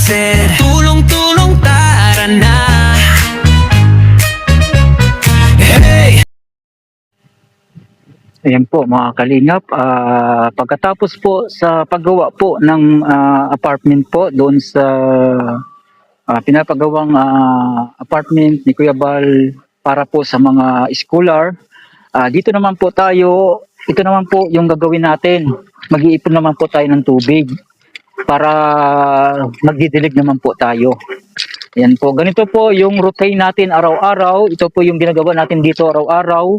said, tulong-tulong tara na. Hey! Ayan po mga kalingap, pagkatapos po sa paggawa po ng apartment po doon sa pinapagawang apartment ni Kuya Bal para po sa mga scholar, dito naman po tayo, ito naman po yung gagawin natin. Mag-iipon naman po tayo ng tubig para magdidilig naman po tayo. Yan po, ganito po yung routine natin araw-araw. Ito po yung ginagawa natin dito araw-araw.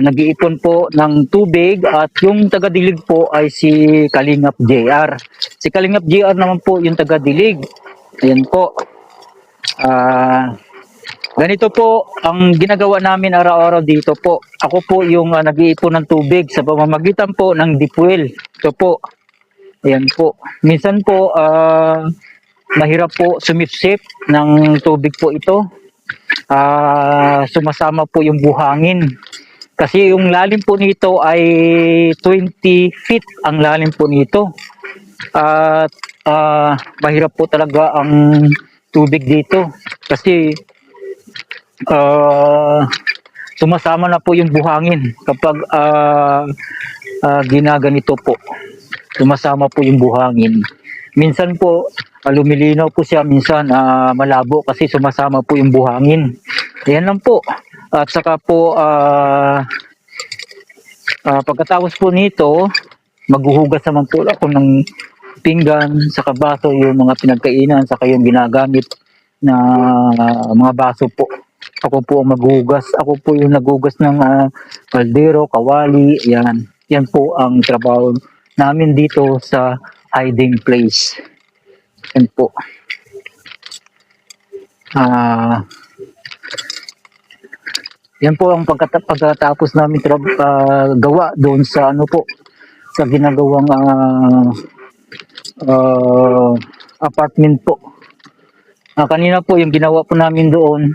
Nag-iipon po ng tubig at yung taga-dilig po ay si Kalingap JR. Si Kalingap JR naman po yung taga-dilig. Ayan po. Ganito po ang ginagawa namin araw-araw dito po. Ako po yung nag-iipon ng tubig sa pamamagitan po ng deep well. Ito po. Ayan po. Minsan po, mahirap po sumipsip ng tubig po ito. Sumasama po yung buhangin. Kasi yung lalim po nito ay 20 feet ang lalim po nito. At mahirap po talaga ang tubig dito. Kasi sumasama na po yung buhangin kapag ginaganito po. Sumasama po yung buhangin. Minsan po lumilinaw po siya, minsan malabo kasi sumasama po yung buhangin. Ayan lang po. At saka po pagkatapos po nito, maghuhugas naman po ako ng pinggan, saka baso, yung mga pinagkainan, saka yung ginagamit na mga baso po. Ako po ang maghuhugas. Ako po yung naghuhugas ng kaldero, kawali, yan. Yan po ang trabaho namin dito sa hiding place. Yan po. Yan po ang pagkatapos namin gawa doon sa ano po, sa ginagawang apartment po. Kanina po yung ginawa po namin doon,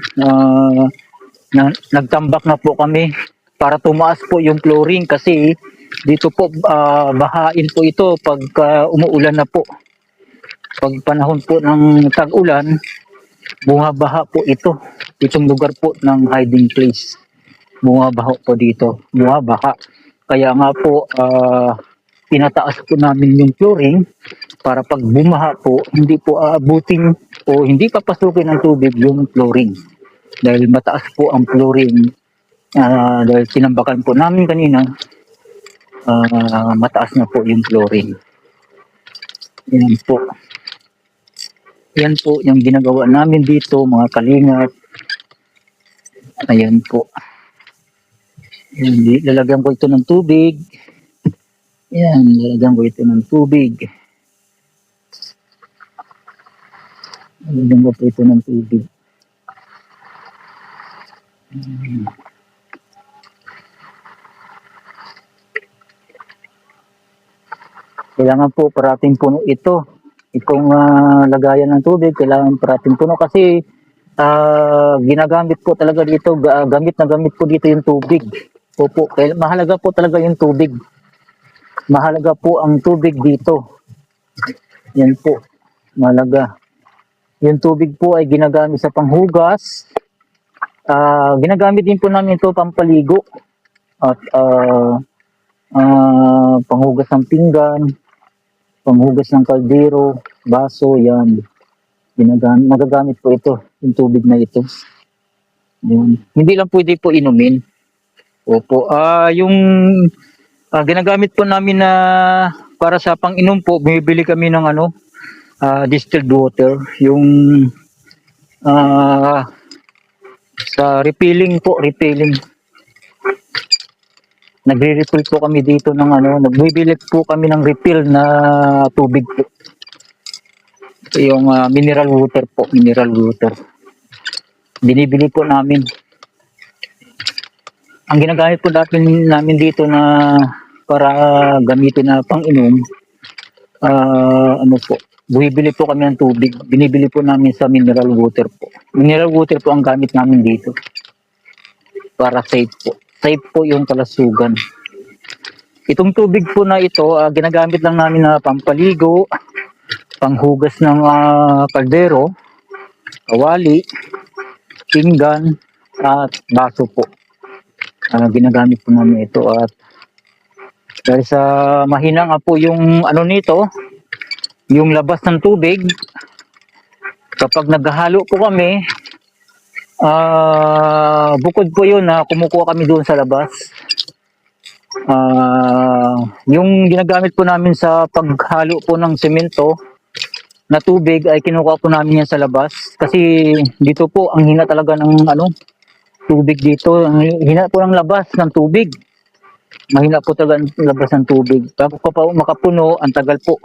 nagtambak na po kami para tumaas po yung flooring kasi dito po bahain po ito pag umuulan na po. Pag panahon po ng tag-ulan, bumabaha po ito. Itong lugar po ng hiding place. Bumabaha po dito. Bumabaha. Kaya nga po, pinataas po namin yung flooring para pag bumaha po, hindi po aabutin o hindi papasukin ng tubig yung flooring. Dahil mataas po ang flooring. Dahil sinambakan po namin kanina, mataas na po yung flooring. Yan po. Yan po yung ginagawa namin dito, mga kalingap. Ayan po. Yan, lalagyan ko ito ng tubig. Yan, lalagyan ko ito ng tubig. Lalagyan ko po ito ng tubig. Kailangan po parating puno ito. Itong lagayan ng tubig, kailangan parating puno kasi ginagamit po talaga dito, gamit na gamit po dito yung tubig. Opo, mahalaga po talaga yung tubig. Mahalaga po ang tubig dito. Yan po, mahalaga. Yung tubig po ay ginagamit sa panghugas. Ginagamit din po namin ito pampaligo. At panghugas ng pinggan, panghugas ng kaldero, baso, yan. Magagamit po ito, yung tubig na ito. Yan. Hindi lang pwede po inumin. Opo. Yung ginagamit po namin na para sa pang-inom po, bumibili kami ng distilled water. Yung sa refilling po, refilling. Nagre-refill po kami dito ng nagbibili po kami ng refill na tubig po. Ito yung mineral water po, mineral water. Binibili po namin. Ang ginagamit po namin dito na para gamitin na pang-inom, bumibili po kami ng tubig. Binibili po namin sa mineral water po. Mineral water po ang gamit namin dito. Para safe po. Safe po yung kalasugan. Itong tubig po na ito, ginagamit lang namin na pampaligo, panghugas ng kaldero, kawali, pinggan, at baso po. Ginagamit po namin ito at dahil sa mahina nga po yung ano nito, yung labas ng tubig, kapag naghahalo po kami, bukod po yun na kumukuha kami doon sa labas. Yung ginagamit po namin sa paghalo po ng semento na tubig ay kinukuha po namin yan sa labas kasi dito po ang hina talaga ng tubig dito, ang hina po ng labas ng tubig, mahina po talaga ang labas ng tubig. Bago pa makapuno, ang tagal po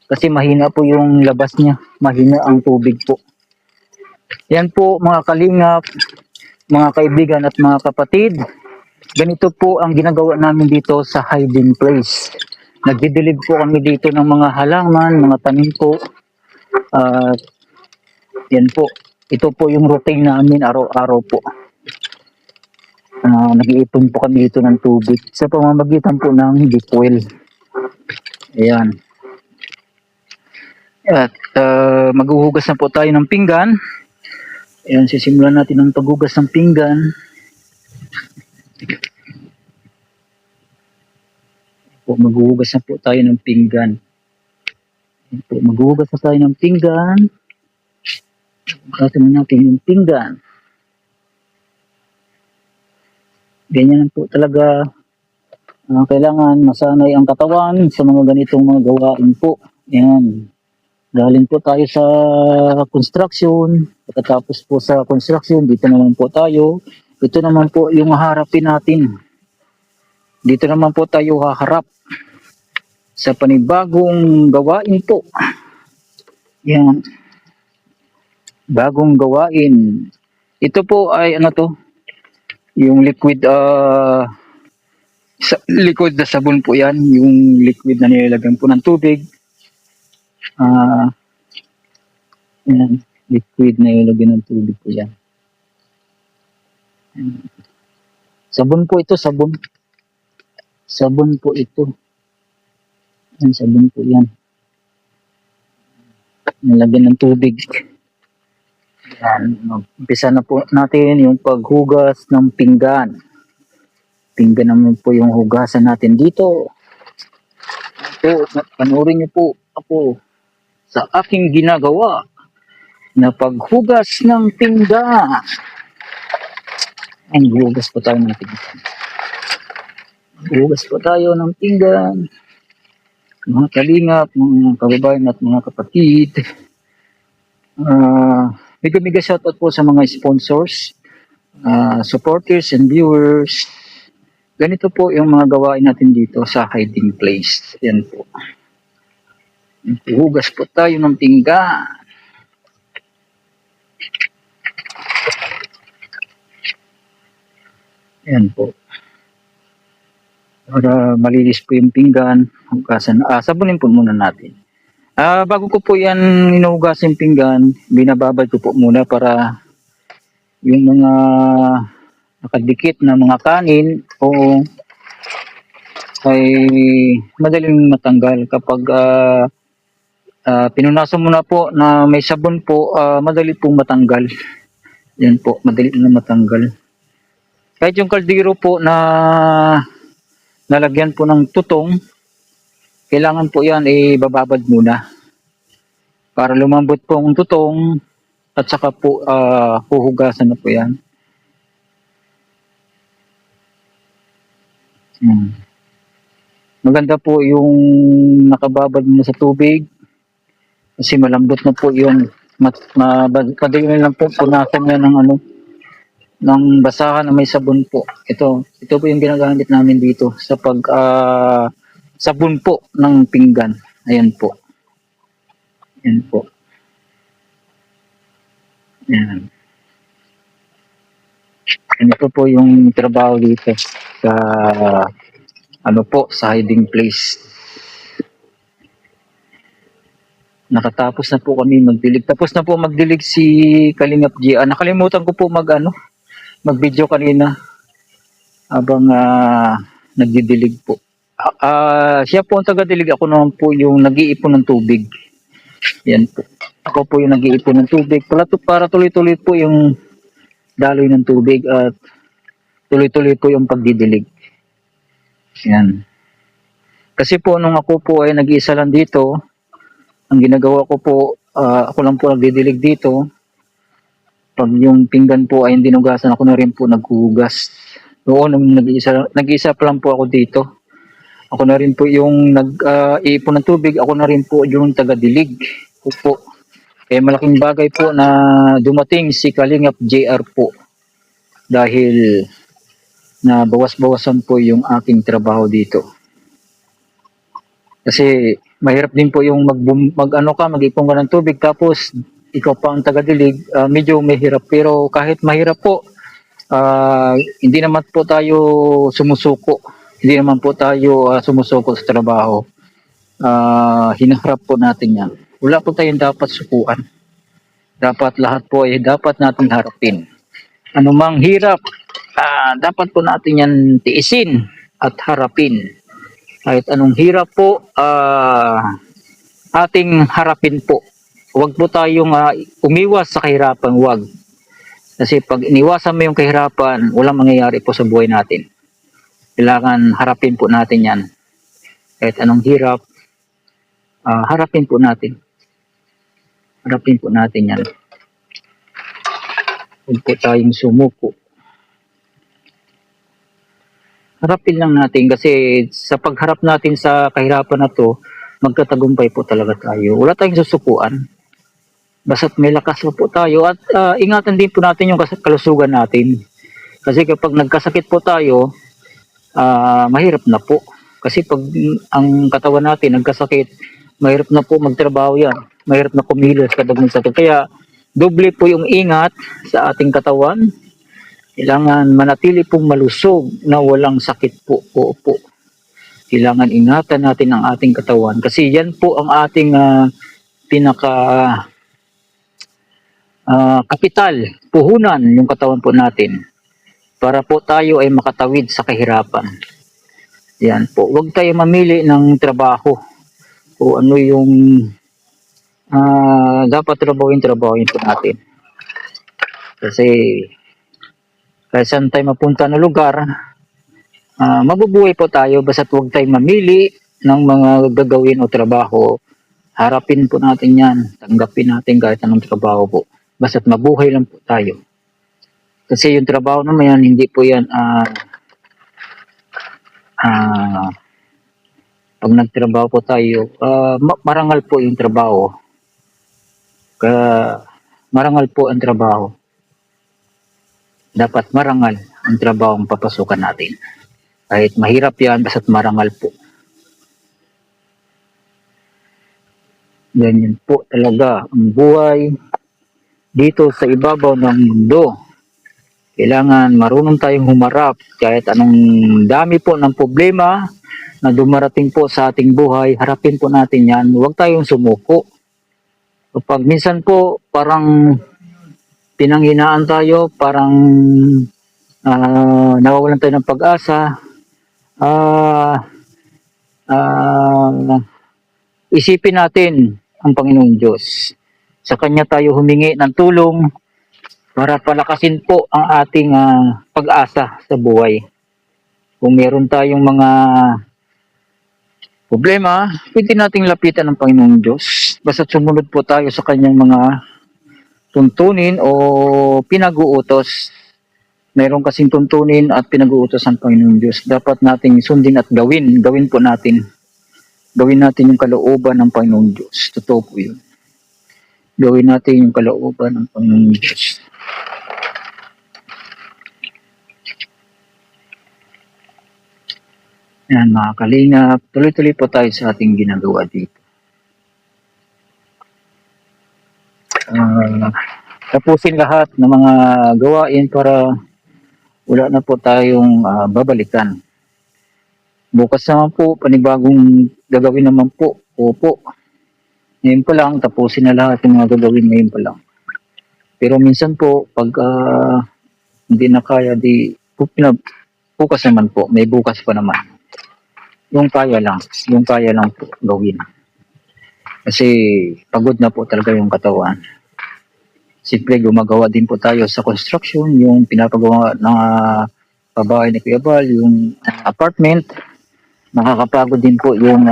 kasi mahina po yung labas niya, mahina ang tubig po. Yan po mga kalingap, mga kaibigan at mga kapatid, ganito po ang ginagawa namin dito sa hiding place. Nagdidilig po kami dito ng mga halaman, mga tanim po. Yan po, ito po yung routine namin araw-araw po. Nag-iipon po kami dito ng tubig sa pamamagitan po ng deep well. Ayan. At maghuhugas na po tayo ng pinggan. Ayan, sisimulan natin ang paghugas ng pinggan. Maghuhugas na po tayo ng pinggan. Maghuhugas na tayo ng pinggan. Hugasan na natin yung pinggan. Ganyan po talaga. Kailangan masanay ang katawan sa mga ganitong mga gawain po. Ayan. Galing po tayo sa construction. Pagkatapos po sa construction, dito naman po tayo. Ito naman po yung haharapin natin. Dito naman po tayo haharap sa panibagong gawain po. Yan. Bagong gawain. Ito po ay ano to? Yung liquid liquid na sabon po yan. Yung liquid na nilalagyan po ng tubig. Yan. Liquid na nilalagyan ng tubig po yan. Sabon po ito, sabon. Sabon po ito. Yan, sabon po yan. Nilagyan ng tubig. Yan. Umpisa na po natin yung paghugas ng pinggan. Pinggan naman po yung hugasan natin dito. Ito, panoorin niyo po ako sa aking ginagawa na paghugas ng pinggan. Ang hugas po tayo ng pinggan. Hugas po tayo ng pinggan. Mga kalingap, mga kababayan at mga kapatid. Mega shoutout po sa mga sponsors, supporters and viewers. Ganito po yung mga gawain natin dito sa hiding place. Yan po. Hugas po tayo ng pinggan. Yan po. Para malinis po yung pinggan, hugasan. Sabunin po muna natin. Bago ko po yan inuhugasan yung pinggan, binababad ko po muna para yung mga nakadikit na mga kanin o ay madaling matanggal kapag pinunasan mo na po na may sabon po, madali pong matanggal. Yan po, madali na matanggal. Kahit yung kaldero po na nalagyan po ng tutong, kailangan po yan ibababad muna para lumambot po ang tutong at saka po huhugasan na po yan. Maganda po yung nakababad muna sa tubig kasi malambot na po yung madali na lang po punasan niya ng ng basahan na may sabon po. Ito po yung ginagamit namin dito sa sabon po ng pinggan. Ayan po. Ayan po. Ayan. Ito po yung trabaho dito sa sa hiding place. Nakatapos na po kami magdilig. Tapos na po magdilig si Kalingap G. Nakalimutan ko po mag-video kanina habang nagdidilig po. Siya po ang taga-dilig, ako naman po yung nag-iipon ng tubig. Yan po. Ako po yung nag-iipon ng tubig para tuloy-tuloy po yung daloy ng tubig at tuloy-tuloy po yung pagdidilig. Yan. Kasi po nung ako po ay nag-iisa lang dito, ang ginagawa ko po, ako lang po nagdidilig dito. Pag yung pinggan po ay hindi nugasan, ako na rin po naghuhugas. Noon, nung nag-iisa pa lang po ako dito. Ako na rin po yung nag-iipon ng tubig, ako na rin po yung taga-dilig. Po. Kaya malaking bagay po na dumating si Kalingap JR po. Dahil na bawas-bawasan po yung aking trabaho dito. Kasi mahirap din po yung mag-ipon ka ng tubig tapos ikaw pa ang taga-dilig, medyo mahirap. Pero kahit mahirap po, hindi naman po tayo sumusuko. Hindi naman po tayo sumusuko sa trabaho. Hinaharap po natin yan. Wala po tayong dapat sukuan. Dapat lahat po ay dapat natin harapin. Anumang hirap, dapat po natin yan tiisin at harapin. Kahit anong hirap po, ating harapin po. Huwag po tayong umiwas sa kahirapan, huwag. Kasi pag iniwasan mo yung kahirapan, walang mangyayari po sa buhay natin. Kailangan harapin po natin yan. Kahit anong hirap, harapin po natin. Harapin po natin yan. Huwag po tayong sumuko. Harapin lang natin kasi sa pagharap natin sa kahirapan na to, magkatagumpay po talaga tayo. Wala tayong susukuan. Basta't may lakas po tayo at ingatan din po natin yung kalusugan natin. Kasi kapag nagkasakit po tayo, mahirap na po. Kasi pag ang katawan natin nagkasakit, mahirap na po magtrabaho yan. Mahirap na kumilos kapag may sakit. Kaya doble po yung ingat sa ating katawan. Kailangan manatili pong malusog na walang sakit po. Po. Kailangan ingatan natin ang ating katawan kasi yan po ang ating pinaka kapital, puhunan yung katawan po natin para po tayo ay makatawid sa kahirapan. Yan po. Huwag tayo mamili ng trabaho o ano yung dapat trabahuin po natin. Kasi kahit saan tayo mapunta na lugar, mabubuhay po tayo basta huwag tayo mamili ng mga gagawin o trabaho. Harapin po natin yan, tanggapin natin kahit anong trabaho po. Basta't mabuhay lang po tayo. Kasi yung trabaho naman yan, hindi po yan, pag nagtrabaho po tayo, marangal po yung trabaho. Marangal po ang trabaho. Dapat marangal ang trabaho ang papasukan natin. Kahit mahirap yan, basta't marangal po. Ganyan po talaga ang buhay dito sa ibabaw ng mundo. Kailangan marunong tayong humarap kahit anong dami po ng problema na dumarating po sa ating buhay, harapin po natin yan. Huwag tayong sumuko. Kapag minsan po parang pinanghinaan tayo, parang nawawalan tayo ng pag-asa, isipin natin ang Panginoong Diyos. Sa Kanya tayo humingi ng tulong para palakasin po ang ating pag-asa sa buhay. Kung meron tayong mga problema, pwede nating lapitan ng Panginoong Diyos. Basta sumunod po tayo sa Kanyang mga tuntunin o pinag-uutos. Meron kasing tuntunin at pinag-uutos ang Panginoong Diyos. Dapat nating sundin at gawin. Gawin po natin. Gawin natin yung kalooban ng Panginoong Diyos. Totoo po yun. Gawin natin yung kalooban ng Panginoong Diyos. Yan mga kalingap. Tuloy-tuloy po tayo sa ating ginagawa dito. Tapusin lahat ng mga gawain para wala na po tayong babalikan. Bukas naman po, panibagong gagawin naman po. Opo. Ngayon pa lang, tapusin na lahat yung mga gagawin ngayon pa lang. Pero minsan po, pag hindi na kaya, bukas naman po. May bukas pa naman. Yung kaya lang po gawin. Kasi pagod na po talaga yung katawan. Siyempre gumagawa din po tayo sa construction, yung pinapagawa ng pabahay ni Kuya Bal, yung apartment. Nakakapagod din po yung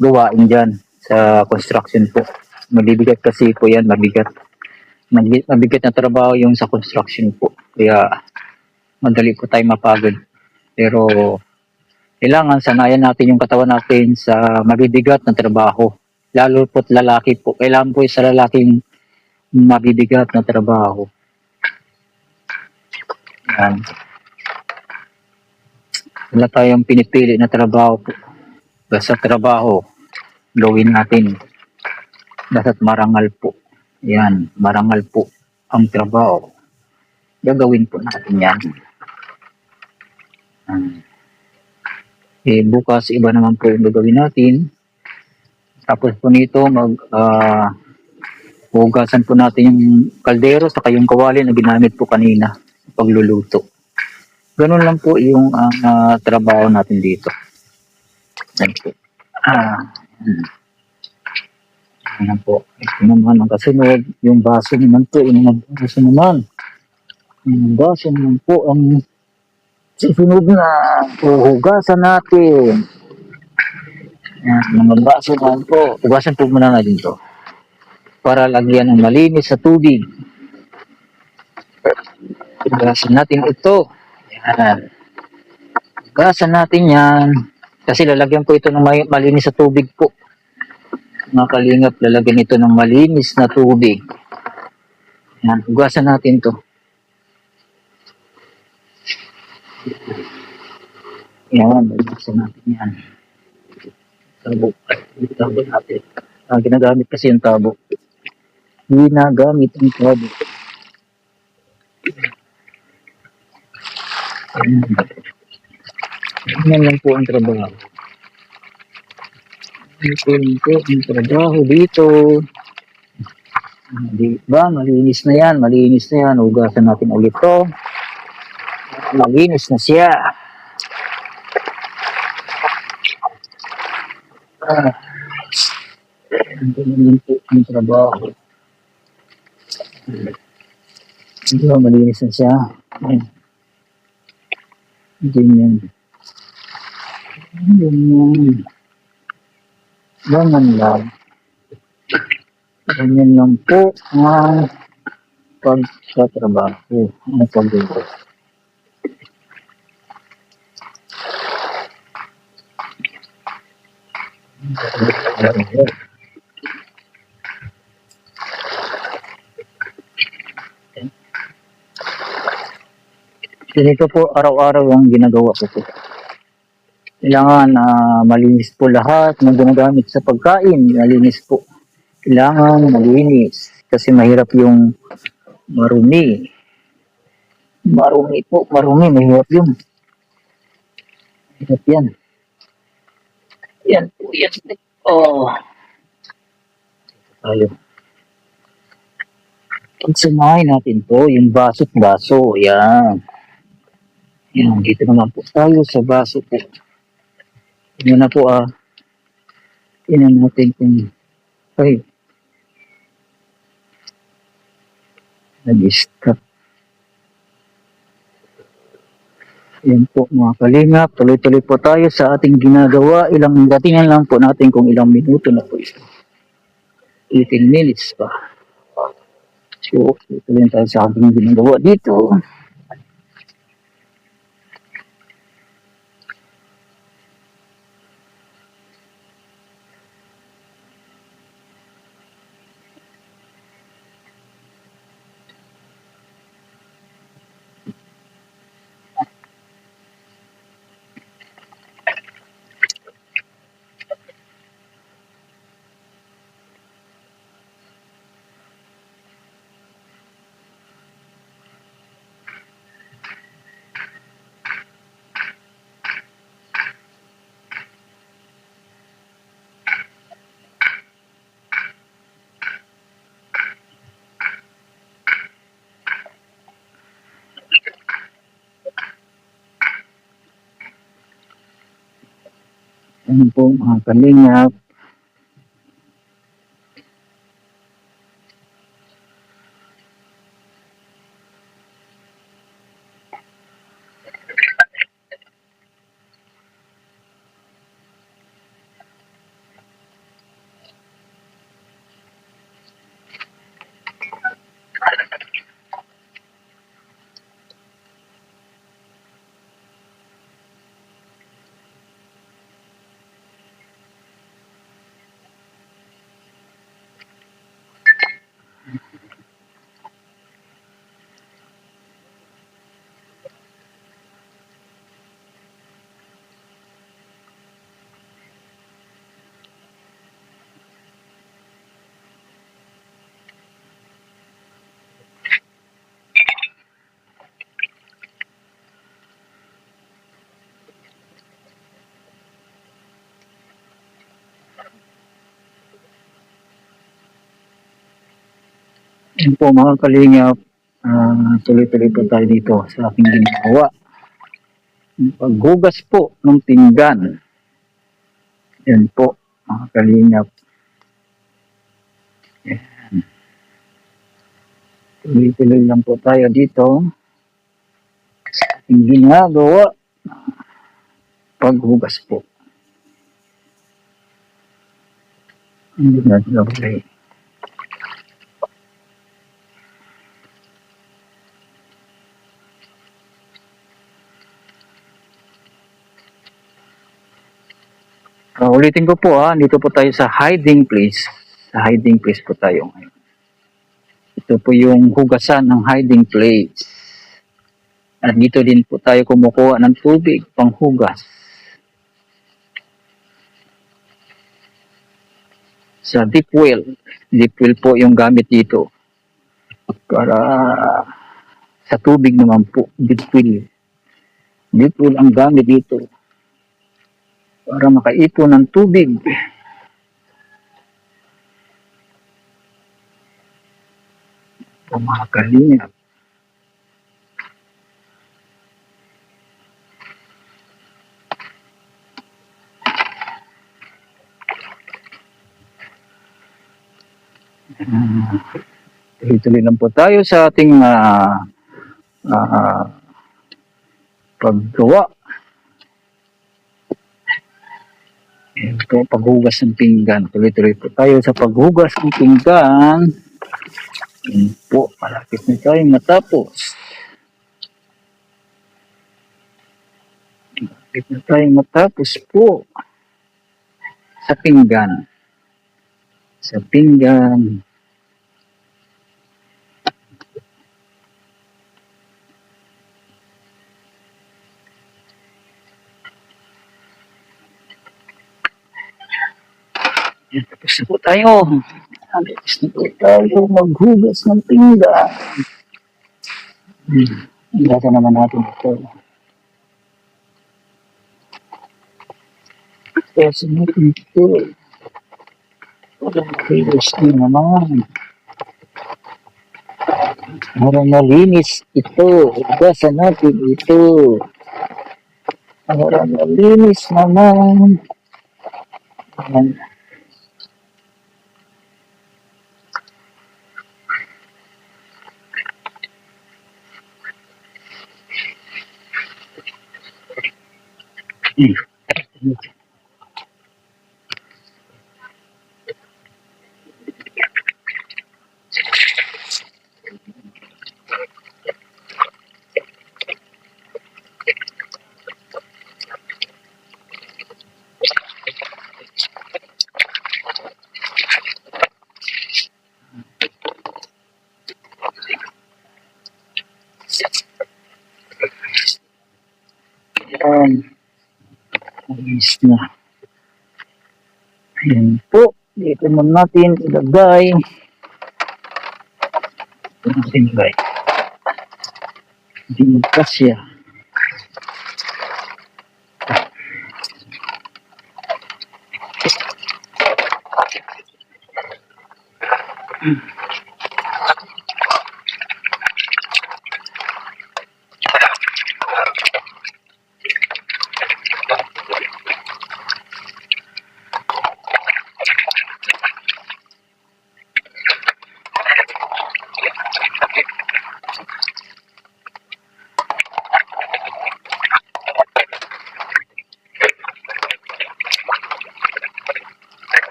gawain dyan sa construction po. Mabibigat kasi po yan, mabigat. Mabigat na trabaho yung sa construction po. Kaya madali po tayo mapagod. Pero kailangan sanayan natin yung katawan natin sa mabibigat na trabaho. Lalo po't lalaki po. Kailangan po sa lalaking mabibigat na trabaho. Yan. Wala tayong pinipili na trabaho po. Basta trabaho, gawin natin. Basta't marangal po. Yan, marangal po ang trabaho. Gagawin po natin yan. Bukas iba naman po yung gagawin natin. Tapos po nito hugasan po natin yung kaldero sa yung kawali na ginamit po kanina sa pagluluto. Ganun lang po yung trabaho natin dito. Yan po. Yan po. Ito naman ang kasunod. Yung baso naman po. Yung baso naman. Yung baso naman po ang susunod na hugasan natin. Yan, mga baso naman po. Hugasan po muna natin to para lagyan ng malinis sa tubig. Hugasan natin ito. Yan. Hugasan natin yan. Kasi lalagyan ko ito ng malinis sa tubig po. Mga kalingap, lalagyan ito ng malinis na tubig. Yan. Hugasan natin to. Yan. Hugasan natin yan. Tabo. Tabo natin. Ginagamit kasi yung tabo. Ginagamit ang tabo. Yan lang po ang trabaho. Ito lang po ang trabaho dito. Diba? Malinis na yan. Malinis na yan. Hugasan natin ulit to. Malinis na siya. Ito lang po ang trabaho. Diba? Malinis na siya. Ganyan. Ganyan. Ganyan lang. Ganyan lang po ang pagsatrabaho. Ang pagluto. Ganito po araw-araw ang ginagawa ko po. Kailangan malinis po lahat ng ginagamit sa pagkain. Malinis po. Kailangan malinis. Kasi mahirap yung marumi. Marumi po. Marumi. Mahirap yun. Mahirap yan. Yan po. Yan. Oh. Tayo. Pagsamahin natin po yung baso't baso. Yan. Yan. Dito naman po tayo sa baso po. Yan na po Yan natin kung ay nag-stop. Yan po mga kalingap, tuloy-tuloy po tayo sa ating ginagawa. Datingan lang po natin kung ilang minuto na po ito. 18 minutes pa. So, tuloy tayo sa ating ginagawa dito. Yan po mga kalingap. Yun po mga kalingap, tuloy-tuloy po tayo dito sa aking ginagawa. Yung paghugas po ng pinggan. Yan po mga kalingap. Tuloy-tuloy lang po tayo dito sa aking ginagawa. Paghugas po. Hindi natin okay. Ulitin ko po dito po tayo sa hiding place. Sa hiding place po tayo ngayon. Ito po yung hugasan ng hiding place. At dito din po tayo kumukuha ng tubig panghugas. Sa deep well. Deep well po yung gamit dito. Para sa tubig naman po, deep well. Deep well ang gamit dito. Para makaipon ng tubig. O mga kalingap. Tuloy-tuloy lang po tayo sa ating paggawa. Ayan po, paghugas ng pinggan. Tuloy-tuloy po tayo sa paghugas ng pinggan. Ayan po, malapit na tayo matapos. Malapit na tayo matapos po sa pinggan. Sa pinggan. Ayan, tapos na po tayo. Tapos na po tayo maghugas ng pinggan. Hugasan naman natin ito. Hugasan natin ito. Walang kilos din naman. Para malinis ito. Hugasan natin ito. Para malinis naman. Ayan. Ayan. Ayos na. Ayan po. Dito naman natin ilagay. Ito natin ilagay. Hindi magkasya.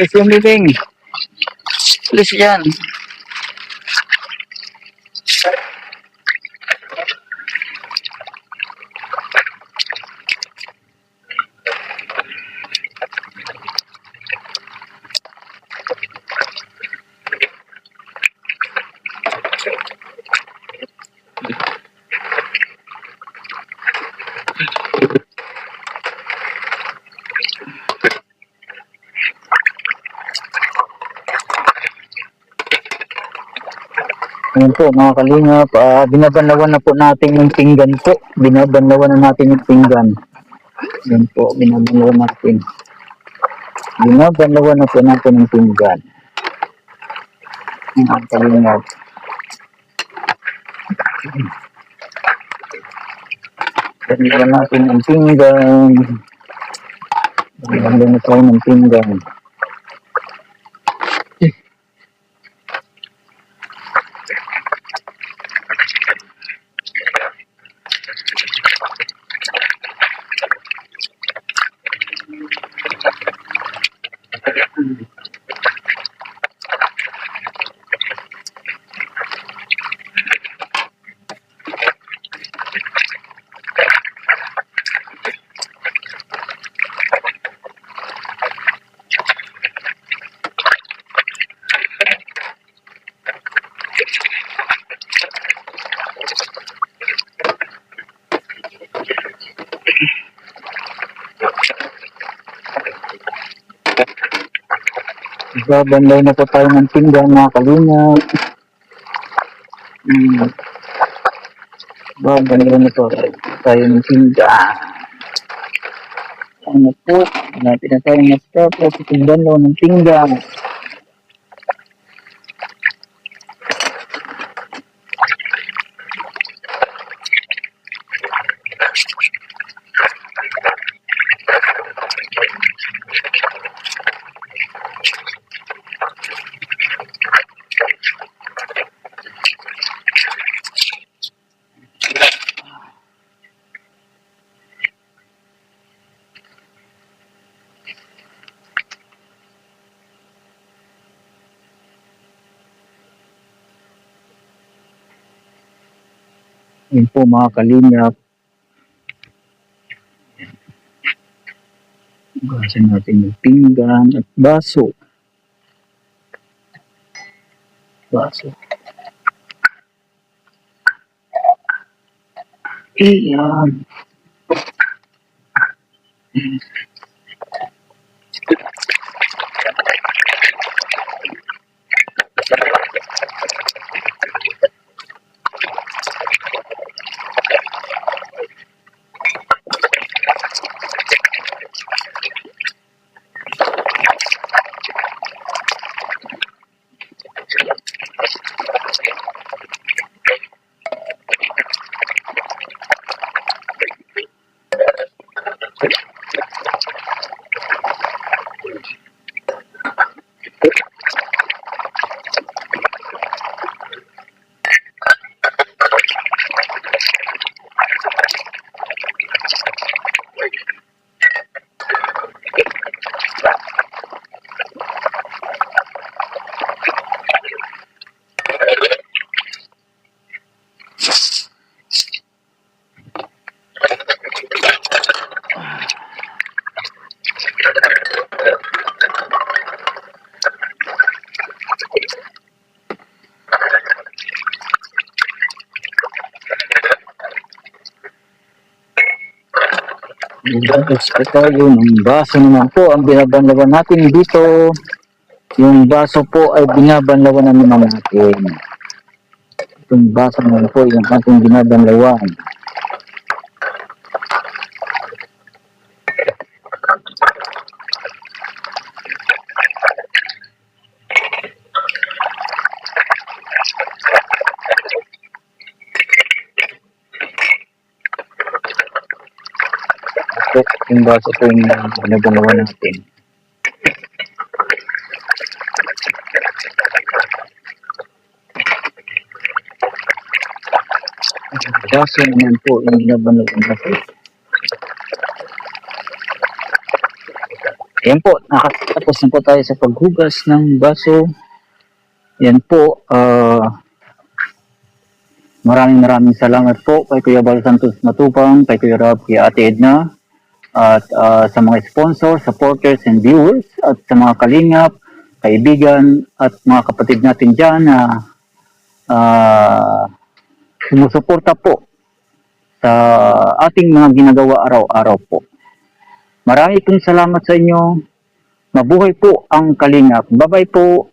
Please yung living. Please yan. Ayan po mga kalingap, binabanlawan na po natin yung pinggan po. Binabanlawan na natin yung pinggan. Ayan po, binabanlawan natin. Binabanlawan na po natin yung pinggan. Mga kalingap. Banlawan natin yung pinggan. Banlawan na tayo ng pinggan. Babanlay na po tayo ng pinggan mga kalingap. Babanlay na po tayo ng pinggan. Ano po, natin na tayo matapos sa pingganlaw ng pinggan. Yun po mga kalingap. Gasin natin yung pinggan at baso. Baso. Iyan. Gusto tayo ng baso naman po ang binabanlawan natin dito. Yung baso po ay binabanlawan naman natin. Itong baso naman po yung ating binabanlawan. Yung baso po yung binabanlawan natin. Baso naman po yung binabanlawan natin. Ayan po, nakatapos na po tayo sa paghugas ng baso. Yan po, maraming salamat po kay Kuya Bal Santos Matupang, kay Kuya Rob, kay Ate Edna, at sa mga sponsors, supporters, and viewers, at sa mga kalingap, kaibigan, at mga kapatid natin dyan na sumusuporta po sa ating mga ginagawa araw-araw po. Marami pong salamat sa inyo. Mabuhay po ang kalingap. Bye-bye po.